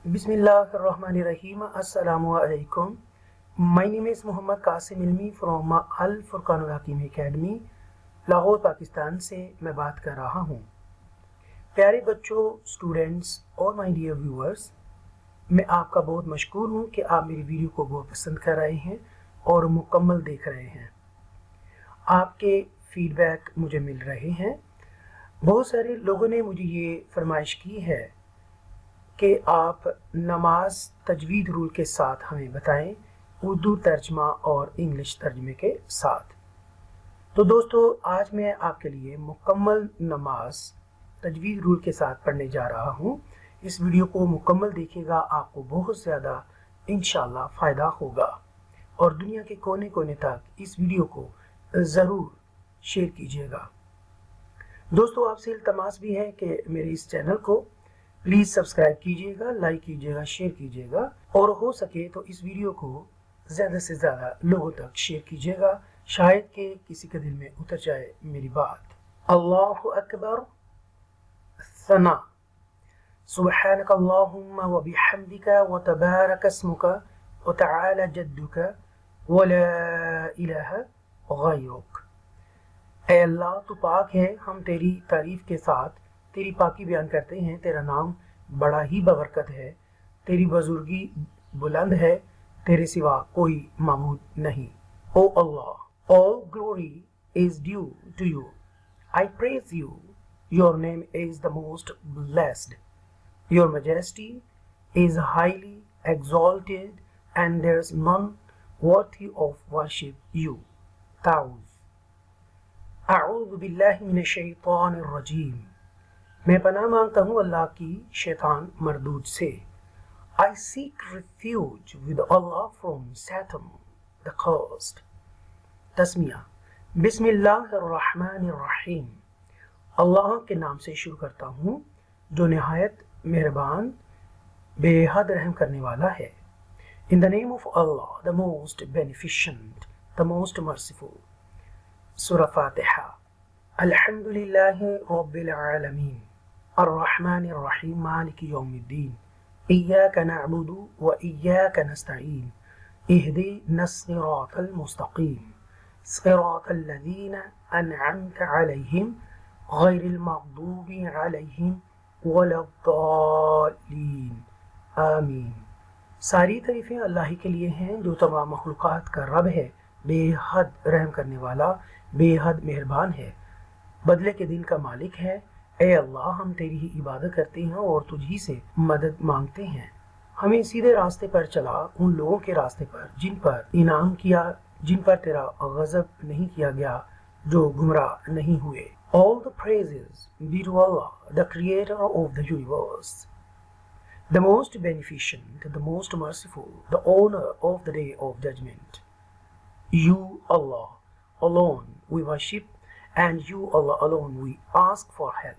Bismillahirrahmanirrahim. Assalamu alaikum. My name is Muhammad Qasim Ilmi from Al Furqanul Hakim Academy, Lahore Pakistan से मैं बात कर रहा हूँ। प्यारे बच्चों, स्टूडेंट्स और माय डियर व्यूअर्स, मैं आपका बहुत मशकूर हूँ कि आप मेरी वीडियो को बहुत पसंद कर रहे हैं और मुकम्मल देख रहे हैं। आपके फीडबैक मुझे मिल रहे हैं। बहुत सारे लोगों ने मुझे ये फरमाइश की है कि आप नमाज तजवीद रूल के साथ हमें बताएं, उर्दू तर्जमा और इंग्लिश तर्जमे के साथ। तो दोस्तों, आज मैं आपके लिए मुकम्मल नमाज तजवीद रूल के साथ पढ़ने जा रहा हूँ। इस वीडियो को मुकम्मल देखिएगा, आपको बहुत ज़्यादा इंशाल्लाह फ़ायदा होगा और दुनिया के कोने कोने तक इस वीडियो को ज़रूर शेयर कीजिएगा। दोस्तों, आपसे इल्तमास भी है कि मेरे इस चैनल को प्लीज़ सब्सक्राइब कीजिएगा, लाइक कीजिएगा, शेयर कीजिएगा और हो सके तो इस वीडियो को ज़्यादा से ज़्यादा लोगों तक शेयर कीजिएगा, शायद कि किसी के दिल में उतर जाए मेरी बात। अल्लाहु अकबर। सना। सुब्हानक अल्लाहुम्मा व बिहम्दिका व तबारक अस्मुका व तआला जद्दुका व ला इलाहा गैरुक। ऐ अल्लाह, तू पाक है, हम तेरी तारीफ़ के साथ तेरी पाकी बयान करते हैं। तेरा नाम बड़ा ही बबरकत है, तेरी बुजुर्गी बुलंद है, तेरे सिवा कोई माबूद नहीं। O Allah, all glory is due to you, I praise you, your name is the most blessed, your majesty is highly exalted and there is none worthy of worship you. Ta'awuz. अऊज़ु बिल्लाहि मिनश शैतानिर रजीम। मैं पनाह मांगता हूँ अल्लाह की शैतान मरदूद से। I seek refuge with Allah from Satan the cursed. Tasmiya. बिस्मिल्लाहिर्रहमानिर्रहीम। अल्लाह के नाम से शुरू करता हूँ जो निहायत मेहरबान बेहद रहम करने वाला है। In the name of Allah, the most beneficent, the most merciful. सूरा फातिहा। अल्हम्दुलिल्लाहि रब्बिल आलमीन, अर्रहमानिर रहीम, मालिकि यौमिद्दीन, इय्याका नअबुदु व इय्याका नस्तईन, इहदिनस सिरातल मुस्तकीम, सिरातल लज़ीना अनअमता अलैहिम, गैरिल मग़दूबि अलैहिम वलद्दाल्लीन, आमीन। सारी तारीफ़ें अल्लाह ही के लिए हैं जो तमाम मखलूक़ात का रब है, बेहद रहम करने वाला, बेहद मेहरबान है, बदले के दिन का मालिक है। ए अल्लाह, हम तेरी ही इबादत करते हैं और तुझी से मदद मांगते हैं। हमें सीधे रास्ते पर चला, उन लोगों के रास्ते पर जिन पर इनाम किया, जिन पर तेरा गज़ब नहीं किया गया, जो गुमराह नहीं हुए। All the praises be to Allah, the creator of the universe, the most beneficent, the most merciful, the owner of the day of judgment. You, Allah, alone we worship, and you, Allah, alone we ask for help.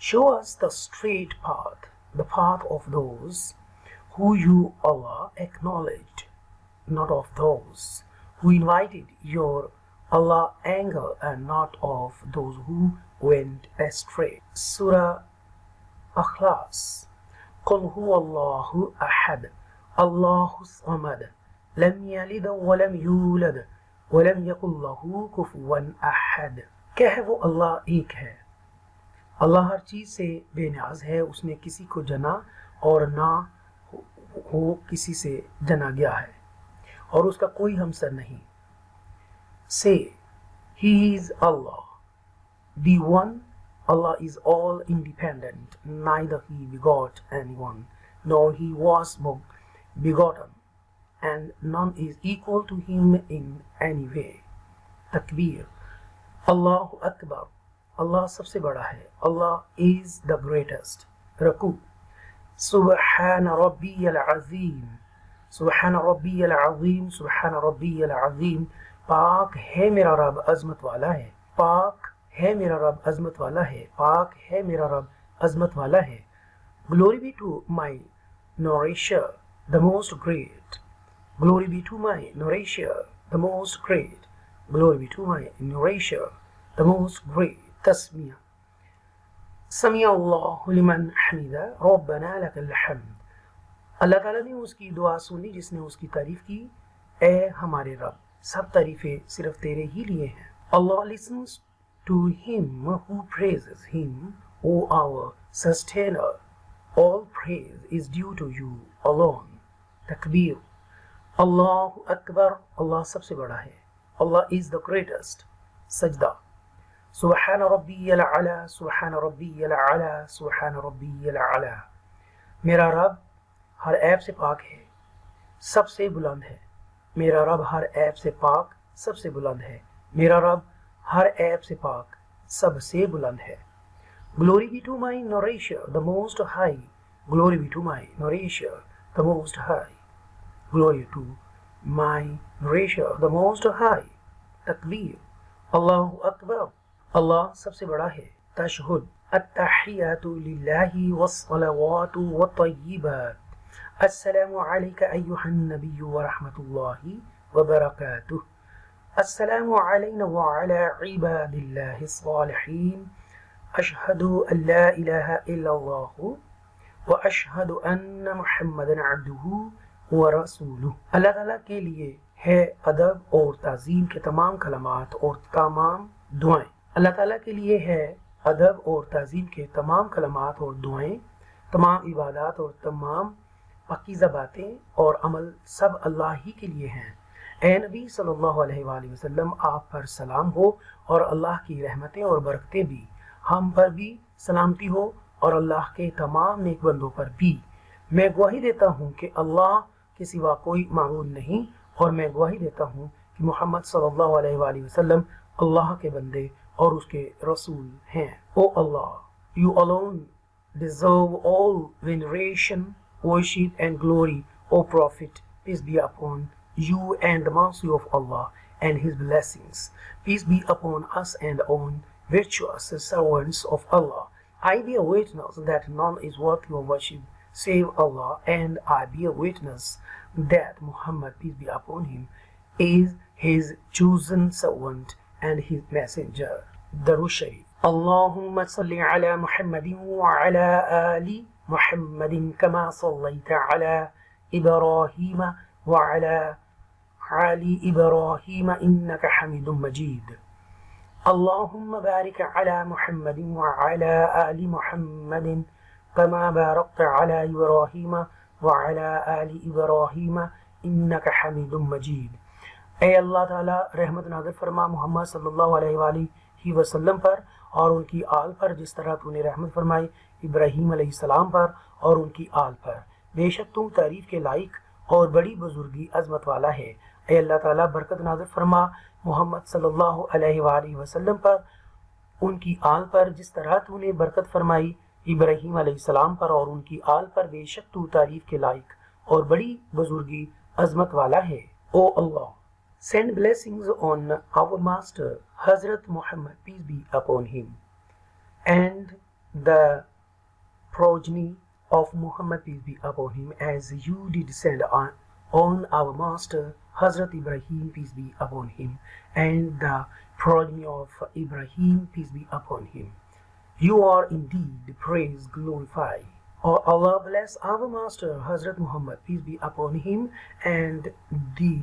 Show us the straight path, the path of those who you, Allah, acknowledged, not of those who invited your Allah anger, and not of those who went astray. Surah Ikhlas. Qul huwa Allahu ahad, Allahu samad, lam yalid wa lam yulad wa lam yakul lahu kufuwan ahad। क्या है वो अल्लाह एक है, अल्लाह हर चीज़ से बेनियाज है, उसने किसी को जना और ना हो किसी से जना गया है और उसका कोई हमसर नहीं। Say, He is Allah, the one. Allah is all independent, neither He begot anyone, nor He was begotten, and none is equal to Him in any way. Takbir. Allahu Akbar. Allah सबसे बड़ा है, Allah is the greatest. रकू। सुबहान रब्बियल अज़ीम, सुबहान रब्बियल अज़ीम, सुबहान रब्बियल अज़ीम। पाक है मेरा रब अज़मत वाला है, पाक है मेरा रब अज़मत वाला है, पाक है मेरा रब अज़मत वाला है। Glory be to my nourisher, the most great. Glory be to my nourisher, the most great. Glory be to my nourisher, the most great. Tasmiya. समी अल्लाहु लिमन हमीदा रब्बना लकल हम्द। अल्लाह ताला ने उसकी दुआ सुनी जिसने उसकी तारीफ की, ए हमारे रब सब तारीफें सिर्फ तेरे ही लिए हैं। Allah listens to him who praises him, O our sustainer. All praise is due to you alone. Takbir. Allahu Akbar. Allah सबसे बड़ा है। Allah is the greatest. सजदा। सुबहान रब्बियल अला, सुबहान रब्बियल अला, सुबहान रब्बियल अला। मेरा रब हर ऐब से पाक है, सबसे बुलंद है। मेरा रब हर ऐब से पाक, सबसे बुलंद है। मेरा रब हर ऐब से पाक, सबसे बुलंद है। Glory be to my nourisher, the most high. Glory be to my nourisher, the most high. Glory to my nourisher, the most high. Takbir. Allahu Akbar. Allah सबसे बड़ा है। तशहुद। अत्तहियातु लिल्लाहि वस्सलावातु वत्तय्यिबात। अस्सलामु अलैका अय्युहन नबिय्यु व रहमतुल्लाहि व बरकातुहु। अस्सलामु अलैना व अला इबादिल्लाहिस सालिहीन। अशहदु अल्ला इलाहा इल्लल्लाहु व अशहदु अन्ना मुहम्मदन अब्दुहु व रसूलुहु। अल्लाह ताला के लिए है अदब और ताज़ीम के तमाम कलमात और तमाम दुआएं। अल्लाह ताला के लिए है अदब और ताज़ीम के तमाम कलमात और दुआएं, तमाम इबादत और तमाम पाकीज़ा बातें और अमल सब अल्लाह ही के लिए हैं। ए नबी सल्लल्लाहु अलैहि वसल्लम, आप पर सलाम हो और अल्लाह की रहमतें और बरकतें भी हम पर भी सलामती हो और अल्लाह के तमाम नेक बंदों पर भी। मैं गवाही देता हूँ कि अल्लाह के सिवा कोई माबूद नहीं और मैं गवाही देता हूँ कि मोहम्मद सल्लल्लाहु अलैहि वसल्लम अल्लाह के बंदे और उसके रसूल हैं। ओ अल्लाह, you alone deserve all veneration, worship and glory. O Prophet, peace be upon you and the mercy of Allah and his blessings. Peace be upon us and on virtuous servants of Allah. I bear witness that none is worthy of worship save Allah, and I bear witness that Muhammad, peace be upon him, is his chosen servant and his messenger. Darud Sharif. Allahumma salli ala Muhammadin wa ala ali Muhammadin kama sallaita ala Ibrahim wa ala ali Ibrahim innaka Hamidum Majid. اللهم بارك على محمد وعلى آل محمد كما باركت على إبراهيم وعلى آل إبراهيم إنك حميد मजीद। ए अल्लाह ताला रहमत नाज़िल फरमा मोहम्मद सल्लल्लाहु अलैहि वसल्लम पर और उनकी आल पर जिस तरह तूने रहमत फरमाई इब्राहीम अलैहिस्सलाम पर और उनकी आल पर। बेशक तुम तारीफ के लायक और बड़ी बुजुर्गी अजमत वाला है। ए अल्लाह ताला बरकत नाज़िल फरमा मोहम्मद सल्लल्लाहु अलैहि वसल्लम पर, उनकी आल पर जिस तरह तूने बरकत फरमाई इब्राहीम अलैहिस्सलाम पर और उनकी आल पर। बेशक तू तारीफ के लायक और बड़ी बुजुर्गी अजमत वाला है। ओ अल्लाह, send blessings on our master Hazrat Muhammad, peace be upon him, and the progeny of Muhammad, peace be upon him, as you did send on our master Hazrat Ibrahim, peace be upon him, and the progeny of Ibrahim, peace be upon him. You are indeed praised, glorified. O Allah, bless our master Hazrat Muhammad, peace be upon him, and the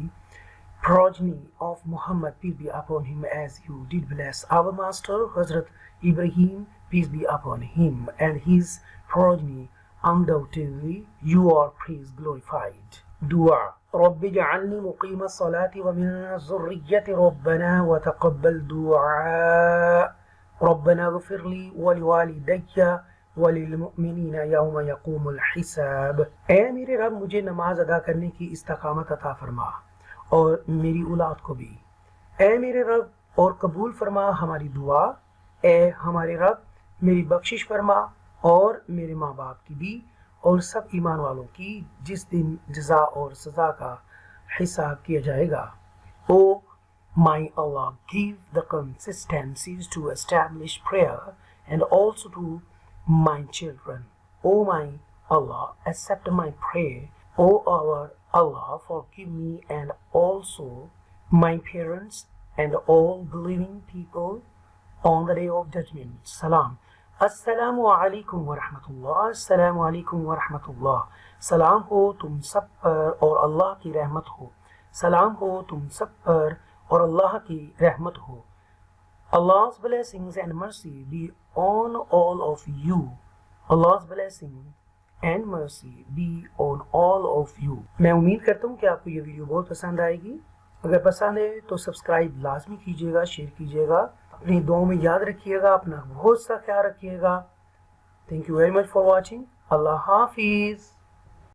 progeny of Muhammad, peace be upon him, as you did bless our master Hazrat Ibrahim, peace be upon him, and his progeny. Undoubtedly, you are praised, glorified. Dua. رب اجعلني مقيم الصلاة ومن ذريتي ربنا وتقبل دعاء ربنا اغفر لي ولوالدي वलिलमुमिनीन यौम यक़ूमुल हिसाब। ऐ मेरे रब, मुझे नमाज अदा करने की इस्तकामत अता फरमा और मेरी औलाद को भी। ऐ मेरे रब, और कबूल फरमा हमारी दुआ। ऐ हमारे रब, मेरी बख्शिश फरमा और मेरे माँ बाप की भी और सब ईमान वालों की जिस दिन जज़ा और सज़ा का हिसाब किया जाएगा। ओ my Allah, give the consistencies to establish prayer and also to my children. O my Allah, accept my prayer. O our Allah, forgive me and also my parents and all believing people on the day of judgment. Salam. अस्सलामु अलैकुम वरहमतुल्लाह, अस्सलामु अलैकुम वरहमतुल्लाह। सलाम हो तुम सब पर और अल्लाह की रहमत हो। सलाम हो तुम सब पर और अल्लाह की रहमत हो। Allah's blessings and mercy be on all of you. Allah's blessing and mercy be on all of you. मैं उम्मीद करता हूँ कि आपको ये वीडियो बहुत पसंद आएगी। अगर पसंद है तो सब्सक्राइब लाजमी कीजिएगा, शेयर कीजिएगा, अपनी दुआओं में याद रखिएगा, अपना बहुत सा ख्याल रखिएगा। Thank you very much for watching. अल्लाह हाफिज़।